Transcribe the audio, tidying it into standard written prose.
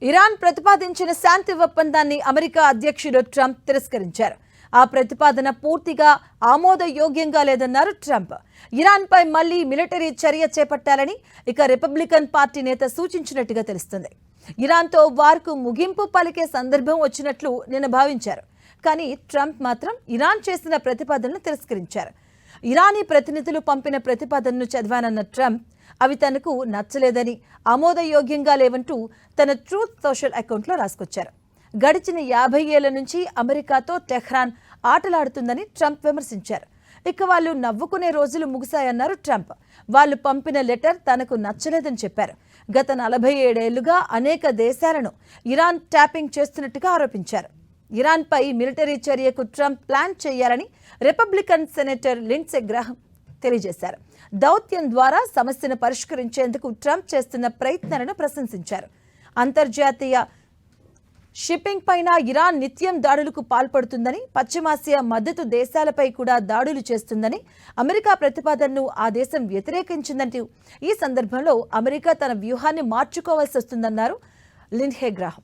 Iran ప్రతిపాదించిన శాంతి ఒప్పందాన్ని America అధ్యక్షుడు ట్రంప్ తిరస్కరించారు. ఆ ప్రతిపాదన పూర్తిగా ఆమోదయోగ్యంగా లేదన్నారు ట్రంప్. ఇరాన్పై మళ్లీ మిలిటరీ చర్య చేపట్టాలని ఇక రిపబ్లికన్ పార్టీ నేత సూచించినట్టుగా తెలుస్తుంది. ఇరాన్తో వార్కు ముగింపు పలికే సందర్భం వచ్చినట్లు నిన్న భావించారు. కానీ ట్రంప్ మాత్రం ఇరాన్ చేసిన ప్రతిపాదనను తిరస్కరించారు. ఇరానీ ప్రతినిధులు పంపిన ప్రతిపాదనను చదివానన్న ట్రంప్ అవి తనకు నచ్చలేదని, ఆమోదయోగ్యంగా లేవంటూ తన ట్రూత్ సోషల్ అకౌంట్లో రాసుకొచ్చారు. గడిచిన 50 ఏళ్ల నుంచి అమెరికాతో టెహ్రాన్ ఆటలాడుతుందని ట్రంప్ విమర్శించారు. ఇక వాళ్ళు నవ్వుకునే రోజులు ముగిశాయన్నారు ట్రంప్. వాళ్ళు పంపిన లెటర్ తనకు నచ్చలేదని చెప్పారు. గత 47 ఏళ్లుగా అనేక దేశాలను ఇరాన్ ట్యాపింగ్ చేస్తున్నట్టుగా ఆరోపించారు. ఇరాన్పై మిలిటరీ చర్యకు ట్రంప్ ప్లాన్ చేయాలని రిపబ్లికన్ సెనేటర్ లిండ్సే గ్రాహం తెలియజేశారు. దౌత్యం ద్వారా సమస్యను పరిష్కరించేందుకు ట్రంప్ చేస్తున్న ప్రయత్నాలను ప్రశంసించారు. అంతర్జాతీయ షిప్పింగ్ పైన ఇరాన్ నిత్యం దాడులకు పాల్పడుతుందని, పశ్చిమాసియా మద్దతు దేశాలపై కూడా దాడులు చేస్తుందని అమెరికా ప్రతిపాదనను ఆ దేశం వ్యతిరేకించిందంటూ ఈ సందర్భంలో అమెరికా తన వ్యూహాన్ని మార్చుకోవాల్సి వస్తుందన్నారు లిండ్సే గ్రాహం.